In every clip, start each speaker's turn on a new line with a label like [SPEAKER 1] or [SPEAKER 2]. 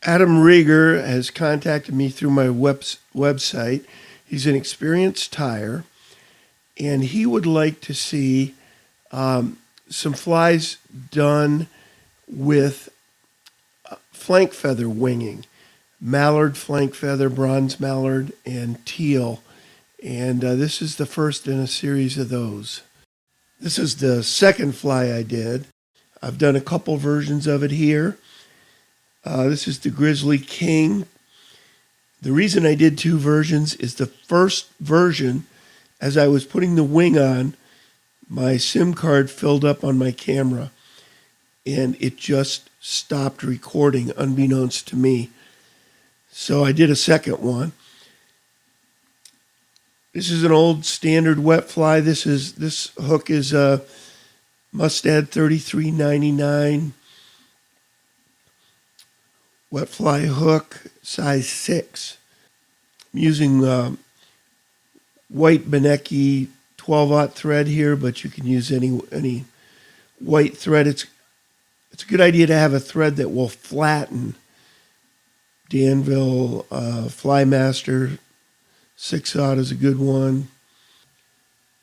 [SPEAKER 1] Adam Rieger has contacted me through my website. He's an experienced tyer, and he would like to see some flies done with flank feather winging. Mallard, flank feather, bronze mallard, and teal. And this is the first in a series of those. This is the second fly I did. I've done a couple versions of it here. This is the Grizzly King. The reason I did two versions is the first version, as I was putting the wing on, my SIM card filled up on my camera and it just stopped recording unbeknownst to me. So I did a second one. This is an old standard wet fly. This hook is a Mustad 3399 wet fly hook, size 6. I'm using white Benecki 12-aught thread here, but you can use any white thread. It's a good idea to have a thread that will flatten. Danville Flymaster 6-aught is a good one.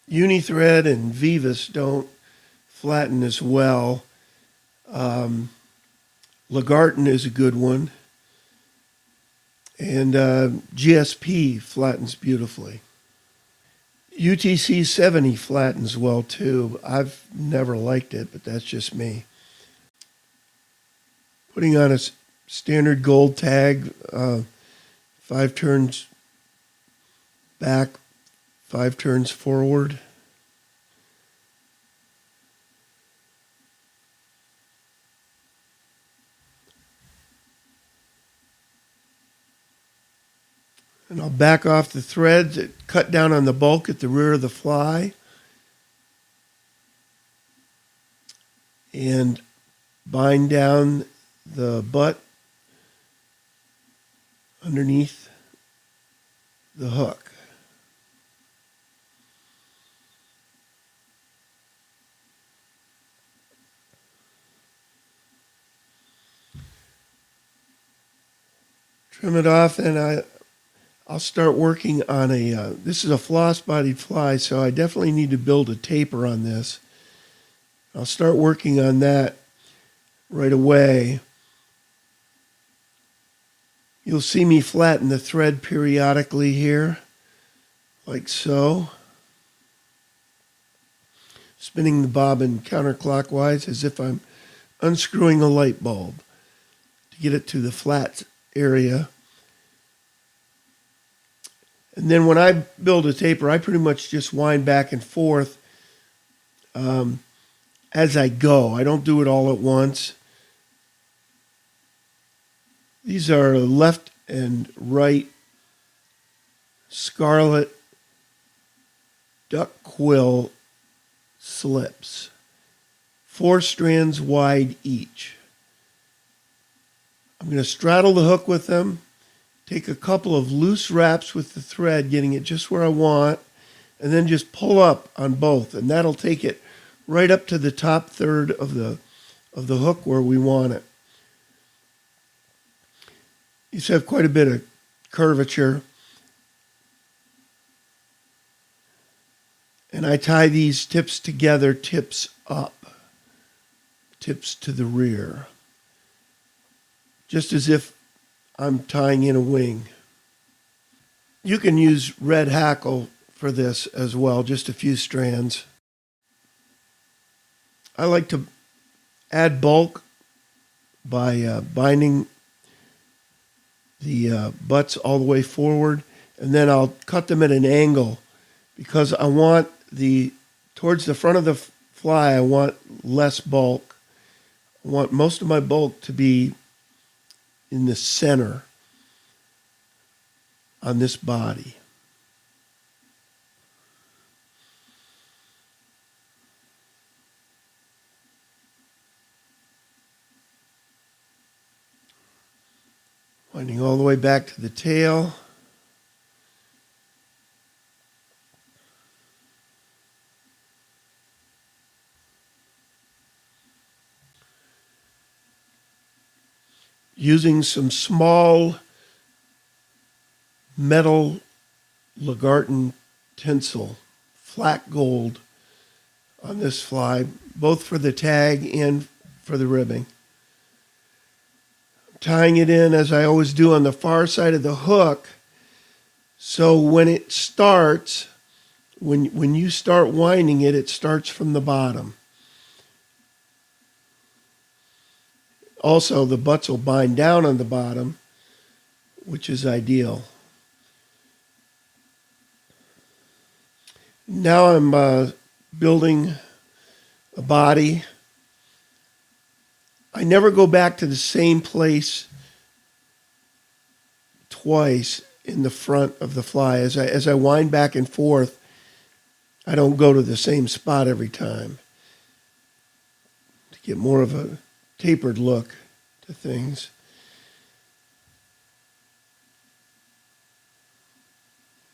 [SPEAKER 1] Unithread and Vivus don't flatten as well. Lagarton is a good one. And GSP flattens beautifully. UTC 70 flattens well too. I've never liked it, but that's just me. Putting on a standard gold tag, 5 turns back, 5 turns forward. And I'll back off the threads, cut down on the bulk at the rear of the fly, and bind down the butt underneath the hook. Trim it off, and I'll start working on this is a floss-bodied fly, so I definitely need to build a taper on this. I'll start working on that right away. You'll see me flatten the thread periodically here, like so. Spinning the bobbin counterclockwise as if I'm unscrewing a light bulb to get it to the flat area. And then when I build a taper, I pretty much just wind back and forth as I go. I don't do it all at once. These are left and right Scarlet duck quill slips, 4 strands wide each. I'm going to straddle the hook with them, take a couple of loose wraps with the thread, getting it just where I want, and then just pull up on both, and that'll take it right up to the top third of the hook where we want it. These have quite a bit of curvature. And I tie these tips together, tips up, tips to the rear, just as if I'm tying in a wing. You can use red hackle for this as well, just a few strands. I like to add bulk by binding the butts all the way forward, and then I'll cut them at an angle because I want towards the front of the fly, I want less bulk. I want most of my bulk to be in the center on this body. Winding all the way back to the tail. using some small metal Lagarton tinsel, flat gold, on this fly, both for the tag and for the ribbing. Tying it in as I always do on the far side of the hook, so when it starts, when you start winding it, it starts from the bottom. Also, the butts will bind down on the bottom, which is ideal. Now I'm building a body. I never go back to the same place twice in the front of the fly. As I wind back and forth, I don't go to the same spot every time to get more of a tapered look to things.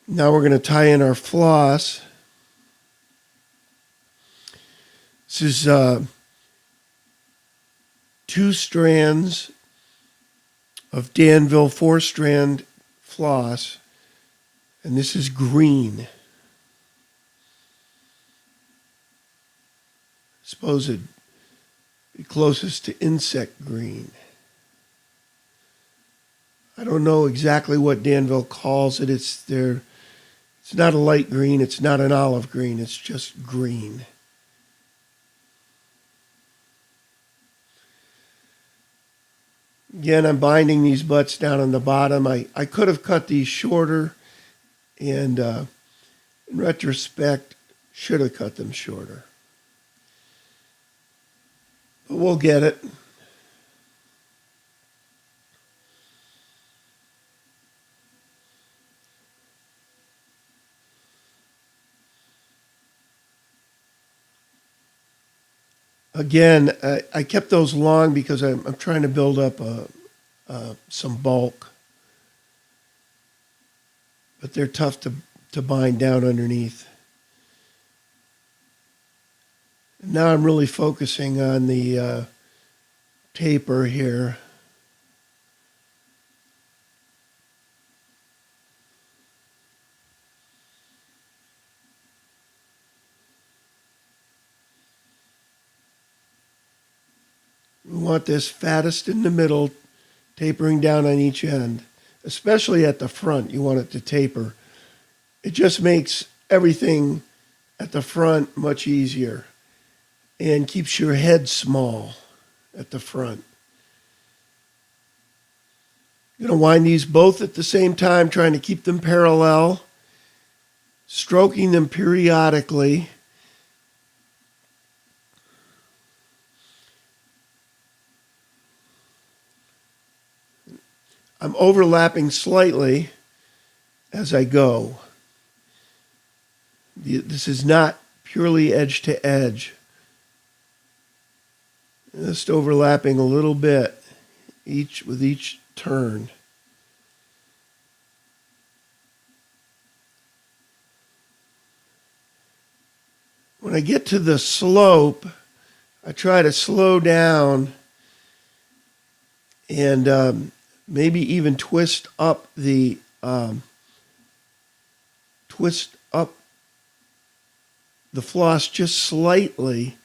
[SPEAKER 1] Now we're going to tie in our floss. This is 2 strands of Danville 4-strand floss, and this is green. I suppose it'd be closest to insect green. I don't know exactly what Danville calls it. It's not a light green, it's not an olive green, it's just green. Again, I'm binding these butts down on the bottom. I could have cut these shorter, and in retrospect, should have cut them shorter. But we'll get it. Again, I kept those long because I'm trying to build up some bulk. But they're tough to bind down underneath. Now I'm really focusing on the taper here. We want this fattest in the middle, tapering down on each end, especially at the front. You want it to taper. It just makes everything at the front much easier and keeps your head small at the front. You're going to wind these both at the same time, trying to keep them parallel, stroking them periodically. I'm overlapping slightly as I go. This is not purely edge to edge. Just overlapping a little bit with each turn. When I get to the slope, I try to slow down and maybe even twist up the floss just slightly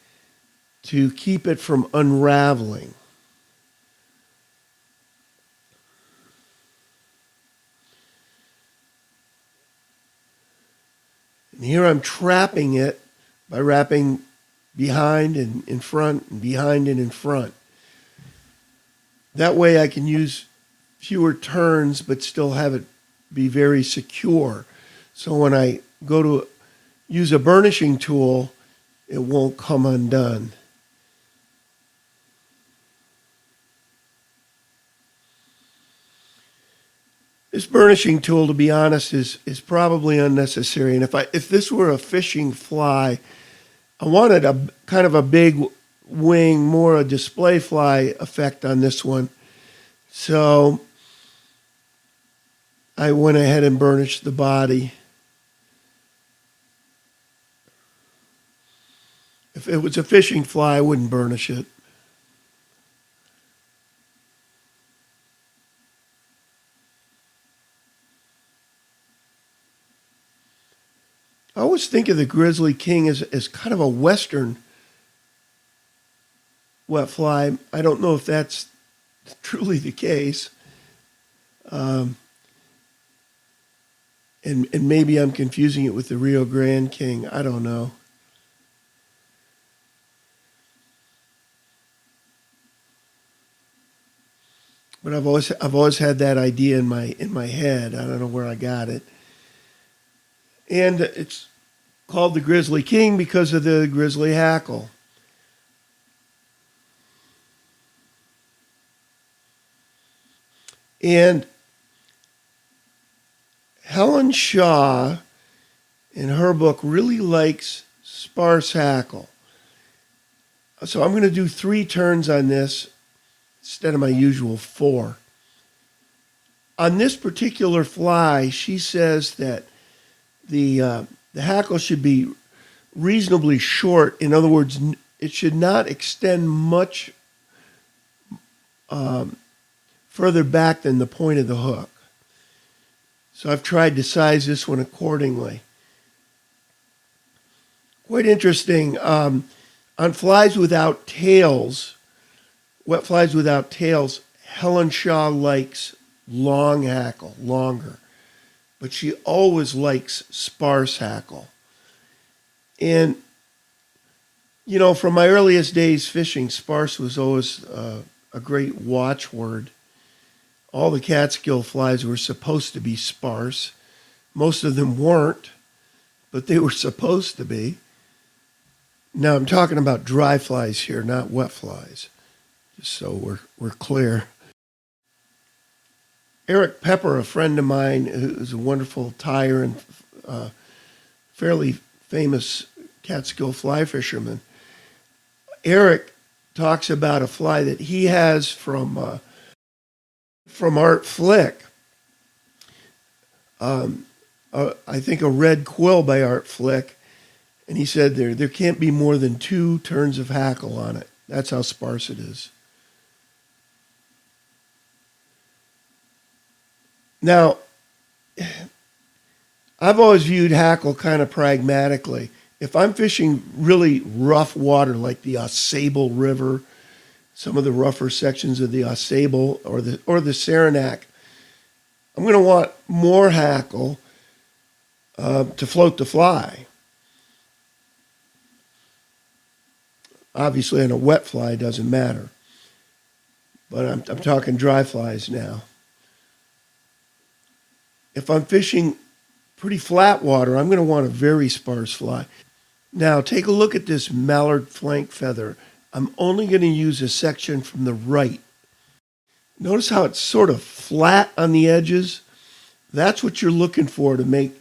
[SPEAKER 1] to keep it from unraveling. And here I'm trapping it by wrapping behind and in front and behind and in front. That way I can use fewer turns but still have it be very secure. So when I go to use a burnishing tool, it won't come undone. This burnishing tool, to be honest, is probably unnecessary. And if this were a fishing fly, I wanted a kind of a big wing, more a display fly effect on this one. So I went ahead and burnished the body. If it was a fishing fly, I wouldn't burnish it. I always think of the Grizzly King as kind of a Western wet fly. I don't know if that's truly the case. And maybe I'm confusing it with the Rio Grande King. I don't know. But I've always had that idea in my head. I don't know where I got it. And it's called the Grizzly King because of the grizzly hackle. And Helen Shaw, in her book, really likes sparse hackle. So I'm going to do 3 turns on this instead of my usual 4. On this particular fly, she says that the hackle should be reasonably short. In other words, it should not extend much further back than the point of the hook. So I've tried to size this one accordingly. Quite interesting. On flies without tails, wet flies without tails, Helen Shaw likes long hackle, longer. But she always likes sparse hackle. And, you know, from my earliest days fishing, sparse was always a great watchword. All the Catskill flies were supposed to be sparse. Most of them weren't, but they were supposed to be. Now I'm talking about dry flies here, not wet flies, just so we're clear. Eric Pepper, a friend of mine who's a wonderful tyer and fairly famous Catskill fly fisherman, Eric talks about a fly that he has from Art Flick. I think a red quill by Art Flick. And he said there can't be more than 2 turns of hackle on it. That's how sparse it is. Now, I've always viewed hackle kind of pragmatically. If I'm fishing really rough water like the Ausable River, some of the rougher sections of the Ausable or the Saranac, I'm going to want more hackle to float the fly. Obviously, on a wet fly, it doesn't matter. But I'm talking dry flies now. If I'm fishing pretty flat water, I'm going to want a very sparse fly. Now, take a look at this Mallard flank feather. I'm only going to use a section from the right. Notice how it's sort of flat on the edges? That's what you're looking for to make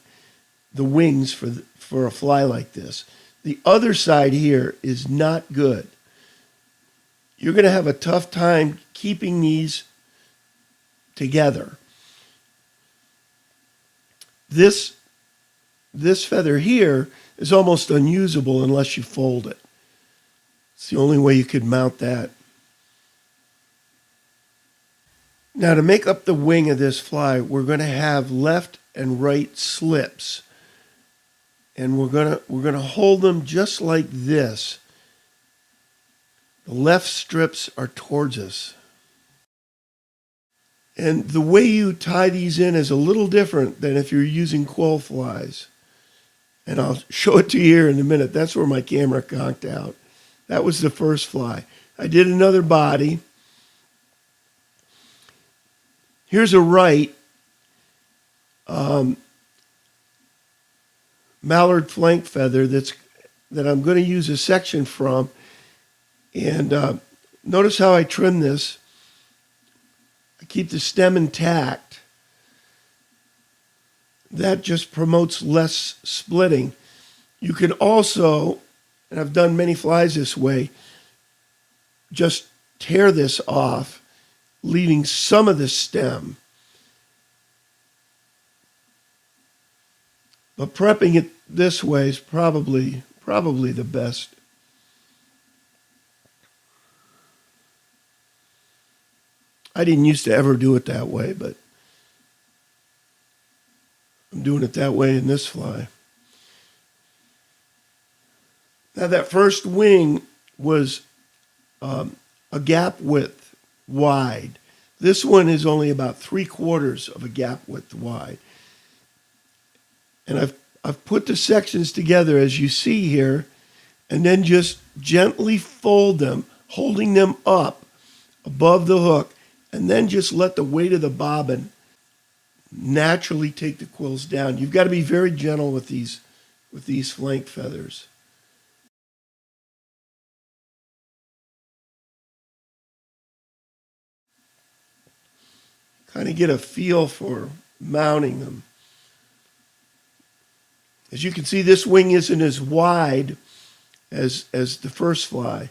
[SPEAKER 1] the wings for a fly like this. The other side here is not good. You're going to have a tough time keeping these together. This feather here is almost unusable unless you fold it. It's the only way you could mount that. Now, to make up the wing of this fly, we're going to have left and right slips. And we're gonna hold them just like this. The left strips are towards us. And the way you tie these in is a little different than if you're using quill flies. And I'll show it to you here in a minute. That's where my camera conked out. That was the first fly. I did another body. Here's a right. Mallard flank feather that I'm going to use a section from. And notice how I trim this. I keep the stem intact. That just promotes less splitting. You can also, and I've done many flies this way, just tear this off, leaving some of the stem. But prepping it this way is probably the best. I didn't used to ever do it that way, but I'm doing it that way in this fly. Now that first wing was a gap width wide. This one is only about 3/4 of a gap width wide. And I've put the sections together as you see here, and then just gently fold them, holding them up above the hook, and then just let the weight of the bobbin naturally take the quills down. You've got to be very gentle with these flank feathers. Kind of get a feel for mounting them. As you can see, this wing isn't as wide as the first fly.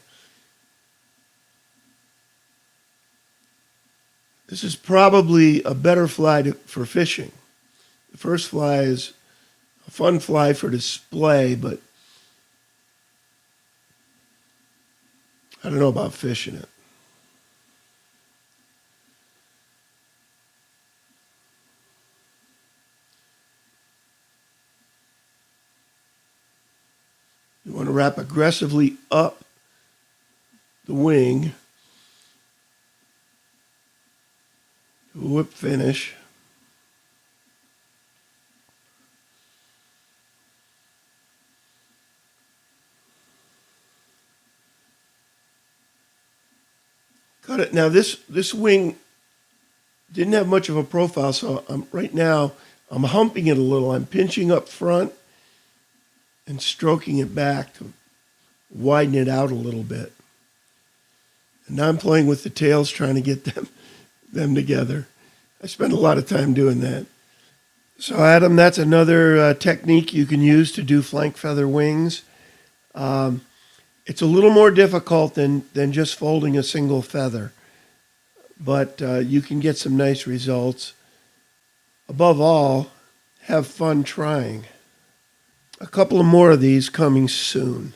[SPEAKER 1] This is probably a better fly for fishing. The first fly is a fun fly for display, but I don't know about fishing it. You want to wrap aggressively up the wing to a whip finish. Cut it. Now this wing didn't have much of a profile, so right now I'm humping it a little. I'm pinching up front and stroking it back to widen it out a little bit. And now I'm playing with the tails, trying to get them together. I spend a lot of time doing that. So Adam, that's another technique you can use to do flank feather wings. It's a little more difficult than just folding a single feather, but you can get some nice results. Above all, have fun trying. A couple of more of these coming soon.